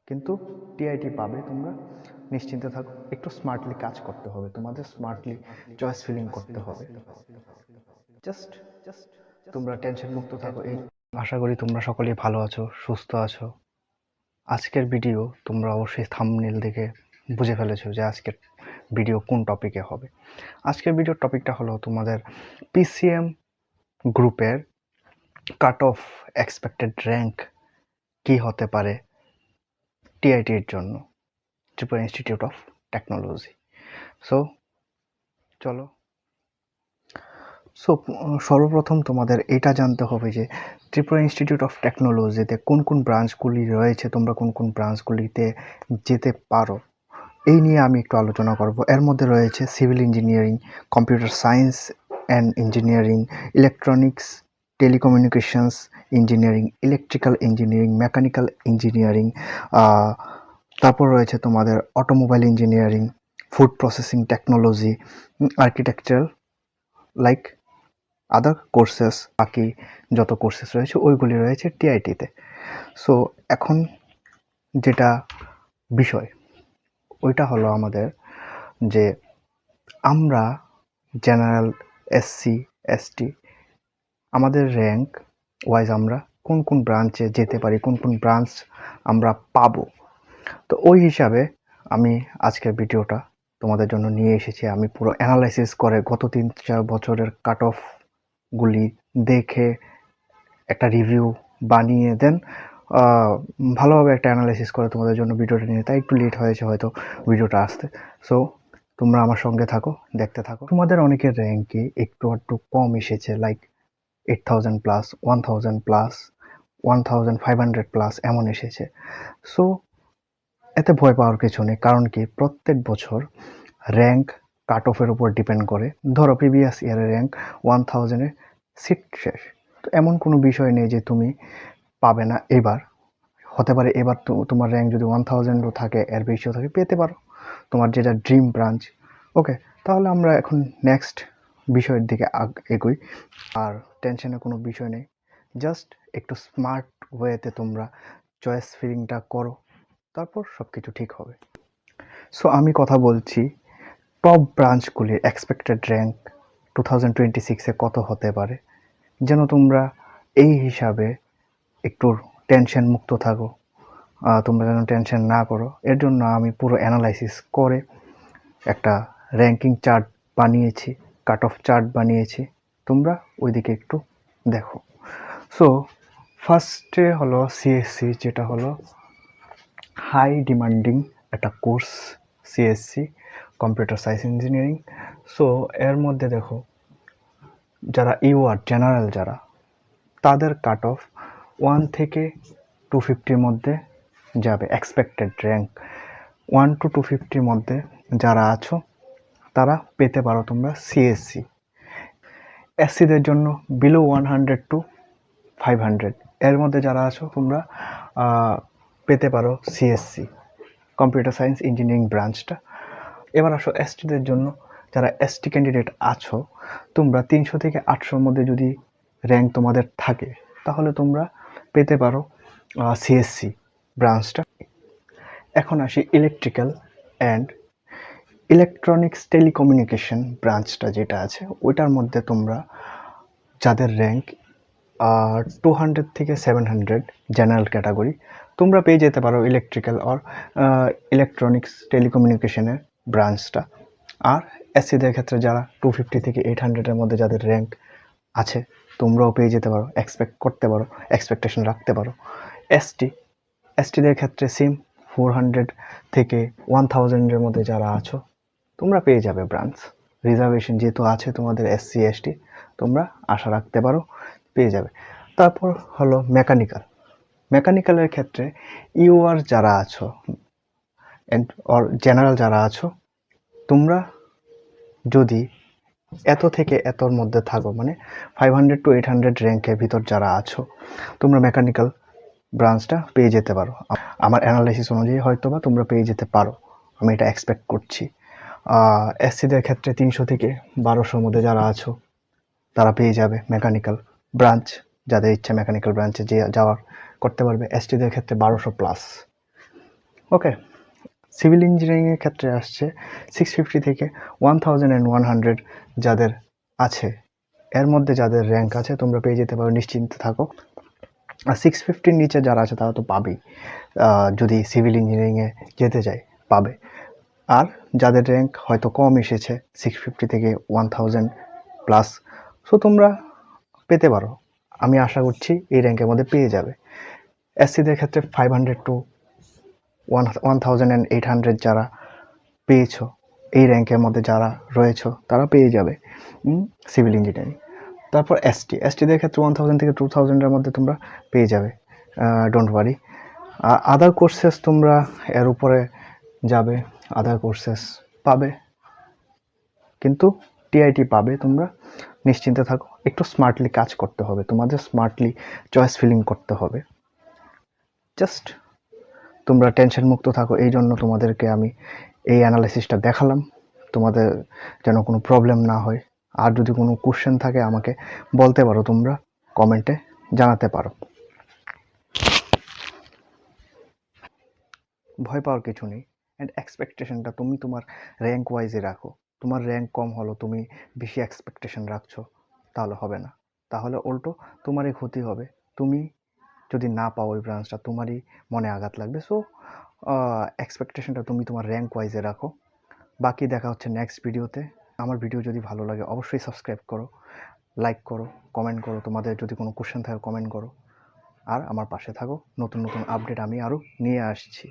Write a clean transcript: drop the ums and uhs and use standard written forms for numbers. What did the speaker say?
কিন্তু টিআইটি পাবে তোমরা, নিশ্চিন্তে থাকো। একটু স্মার্টলি কাজ করতে হবে, তোমাদের স্মার্টলি চয়েস ফিলিং করতে হবে। জাস্ট তোমরা টেনশন মুক্ত থাকো। এই আশা করি তোমরা সকলেই ভালো আছো, সুস্থ আছো। আজকের ভিডিও তোমরা অবশ্যই থাম্বনেল দেখে বুঝে ফেলেছো যে আজকের ভিডিও কোন টপিকে হবে। আজকের ভিডিওর টপিকটা হলো তোমাদের পিসিএম গ্রুপের কাট অফ এক্সপেক্টেড র্যাঙ্ক কি হতে পারে টিআইটির জন্য, ত্রিপুরা ইনস্টিটিউট অফ টেকনোলজি। চলো সর্বপ্রথম তোমাদের এটা জানতে হবে যে ত্রিপুরা ইনস্টিটিউট অফ টেকনোলজিতে কোন কোন ব্রাঞ্চগুলি রয়েছে, তোমরা কোন কোন ব্রাঞ্চগুলিতে যেতে পারো, এই নিয়ে আমি একটু আলোচনা করব। এর মধ্যে রয়েছে civil engineering, computer science and engineering, electronics, telecommunications engineering, electrical engineering, mechanical engineering, তারপর রয়েছে তোমাদের automobile engineering, food processing technology, architectural, like other courses. বাকি যত কোর্সেস রয়েছে ওইগুলি রয়েছে টিআইটিতে। সো এখন যেটা বিষয় ওইটা হলো আমাদের যে আমরা জেনারেল, এসসি, এসটি, আমাদের র্যাঙ্ক ওয়াইজ আমরা কোন কোন ব্রাঞ্চে যেতে পারি, কোন কোন ব্রাঞ্চ আমরা পাবো। তো ওই হিসাবে আমি আজকের ভিডিওটা তোমাদের জন্য নিয়ে এসেছি। আমি পুরো অ্যানালাইসিস করে গত 3-4 বছরের কাট অফগুলি দেখে একটা রিভিউ বানিয়ে দেন ভালোভাবে একটা অ্যানালাইসিস করে তোমাদের জন্য ভিডিওটা নিয়ে, তাই একটু লেট হয়েছে হয়তো ভিডিওটা আসতে। সো তোমরা আমার সঙ্গে থাকো, দেখতে থাকো। তোমাদের অনেকের র্যাঙ্কে একটু কম এসেছে, লাইক 8000 প্লাস, 1000 প্লাস, 1500 প্লাস এমন এসেছে। সো এতে ভয় পাওয়ার কিছু নেই, কারণ কি প্রত্যেক বছর র্যাঙ্ক কাট অফের উপর ডিপেন্ড করে। ধরো প্রিভিয়াস ইয়ারের র্যাঙ্ক 1000-এ সিট শেষ, তো এমন কোনো বিষয় নেই যে তুমি পাবে না। এবার হতে পারে এবার তোমার র্যাঙ্ক যদি 1000ও থাকে, এর বেশিও থাকে, পেতে পারো তোমার যেটা ড্রিম ব্রাঞ্চ। ওকে, তাহলে আমরা এখন নেক্সট বিষয়ের দিকে এগোই। আর টেনশনের কোনো বিষয় নেই, জাস্ট একটু স্মার্ট ওয়েতে তোমরা চয়েস ফিলিংটা করো, তারপর সব কিছু ঠিক হবে। সো আমি কথা বলছি টপ ব্রাঞ্চগুলির এক্সপেক্টেড র্যাঙ্ক 2026-এ কত হতে পারে, যেন তোমরা এই হিসাবে একটু টেনশন মুক্ত থাকো, তোমরা যেন টেনশন না করো। এর জন্য আমি পুরো অ্যানালাইসিস করে একটা র্যাঙ্কিং চার্ট বানিয়েছি, কাট অফ চার্ট বানিয়েছি, তোমরা ওইদিকে একটু দেখো। সো ফার্স্টে হলো সিএসসি, যেটা হলো হাই ডিমান্ডিং একটা course, CSC computer science engineering. So এর মধ্যে দেখো যারা ইউআর জেনারেল যারা, তাদের কাট অফ 1 থেকে 250-র মধ্যে যাবে এক্সপেক্টেড র্যাঙ্ক। 1 to 250-র মধ্যে যারা আছো তারা পেতে পারো তোমরা সিএসসি। এসসিদের জন্য বিলো 100 to 500 এর মধ্যে যারা আছো তোমরা পেতে পারো সিএসসি কম্পিউটার সায়েন্স ইঞ্জিনিয়ারিং ব্রাঞ্চটা। এবার আসো এসটিদের জন্য, যারা এসটি ক্যান্ডিডেট আছো, তোমরা 300 থেকে 800-র মধ্যে যদি র্যাঙ্ক তোমাদের থাকে, তাহলে তোমরা পেতে পারো সিএসসি ব্রাঞ্চটা। এখন আসি ইলেকট্রিক্যাল অ্যান্ড ইলেকট্রনিক্স টেলিকমিউনিকেশন ব্রাঞ্চটা যেটা আছে, ওইটার মধ্যে তোমরা যাদের র্যাঙ্ক 200 থেকে 700 জেনারেল ক্যাটাগরি, তোমরা পেয়ে যেতে পারো ইলেকট্রিক্যাল অর ইলেকট্রনিক্স টেলিকমিউনিকেশনের ব্রাঞ্চটা। আর এসসিদের ক্ষেত্রে যারা 250 থেকে 800-এর মধ্যে যাদের র্যাঙ্ক আছে, তোমরাও পেয়ে যেতে পারো, এক্সপেক্ট করতে পারো, এক্সপেকটেশন রাখতে পারো। এসটিদের ক্ষেত্রে সেম 400 থেকে 1000-এর মধ্যে যারা আছো, তোমরা পেয়ে যাবে ব্রাঞ্চ। রিজার্ভেশন যেহেতু আছে তোমাদের এসসি এসটি, তোমরা আশা রাখতে পারো পেয়ে যাবে। তারপর হলো মেকানিক্যালের ক্ষেত্রে ইউআর যারা আছো অর জেনারেল যারা আছো, তোমরা যদি এত থেকে এতর মধ্যে থাকো, মানে 500 to 800 র্যাঙ্কের ভিতর যারা আছো, তোমরা মেকানিক্যাল ব্রাঞ্চটা পেয়ে যেতে পারো। আমার অ্যানালাইসিস অনুযায়ী হয়তো বা তোমরা পেয়ে যেতে পারো, আমি এটা এক্সপেক্ট করছি। এসসিদের ক্ষেত্রে 300 থেকে 1200-র মধ্যে যারা আছো, তারা পেয়ে যাবে মেকানিক্যাল ব্রাঞ্চ। যাদের ইচ্ছা মেকানিক্যাল ব্রাঞ্চে যাওয়ার করতে পারবে। এসটিদের ক্ষেত্রে 1200 প্লাস। ওকে, সিভিল ইঞ্জিনিয়ারিংয়ের ক্ষেত্রে আসছে 650 থেকে 1100 যাদের আছে, এর মধ্যে যাদের র্যাঙ্ক আছে তোমরা পেয়ে যেতে পারো, নিশ্চিন্ত থাকো। আর 650 নিচে যারা আছে তারা তো পাবেই, যদি সিভিল ইঞ্জিনিয়ারিংয়ে যেতে যায় পাবে। আর যাদের র্যাঙ্ক হয়তো কম এসেছে 650 থেকে 1000 প্লাস, সো তোমরা পেতে পারো, আমি আশা করছি এই র্যাঙ্কের মধ্যে পেয়ে যাবে। এসসিদের ক্ষেত্রে 500 টু 1800 যারা পেয়েছো, এই র্যাঙ্কের মধ্যে যারা রয়েছে তারা পেয়ে যাবে সিভিল ইঞ্জিনিয়ারিং। তারপর এসটিদের ক্ষেত্রে 1000 থেকে 2000-এর মধ্যে তোমরা পেয়ে যাবে, ডোন্ট ওয়ারি। আদার কোর্সেস তোমরা এর উপরে যাবে, আদার কোর্সেস পাবে, কিন্তু টিআইটি পাবে তোমরা, নিশ্চিন্তে থাকো। একটু স্মার্টলি কাজ করতে হবে তোমাদের, স্মার্টলি চয়েস ফিলিং করতে হবে। জাস্ট তোমরা টেনশন মুক্ত থাকো, এই জন্য তোমাদেরকে আমি এই অ্যানালাইসিসটা দেখালাম, তোমাদের যেন কোনো প্রবলেম না হয়। আর যদি কোনো কোশ্চেন থাকে আমাকে বলতে পারো, তোমরা কমেন্টে জানাতে পারো। ভয় পাওয়ার কিছু নেই, অ্যান্ড এক্সপেকটেশনটা তুমি তোমার র্যাঙ্ক ওয়াইজে রাখো। তোমার র্যাঙ্ক কম হলো, তুমি বেশি এক্সপেকটেশন রাখছো, তাহলে হবে না, তাহলে উল্টো তোমারই ক্ষতি হবে। তুমি যদি না পাও ওই ব্রাঞ্চটা, তোমারই মনে আঘাত লাগবে। সো এক্সপেকটেশনটা তুমি তোমার র্যাঙ্ক ওয়াইজে রাখো। বাকি দেখা হচ্ছে নেক্সট ভিডিওতে। আমার ভিডিও যদি ভালো লাগে অবশ্যই সাবস্ক্রাইব করো, লাইক করো, কমেন্ট করো, তোমাদের যদি কোনো কোশ্চেন থাকে কমেন্ট করো, আর আমার পাশে থাকো। নতুন নতুন আপডেট আমি আরও নিয়ে আসছি।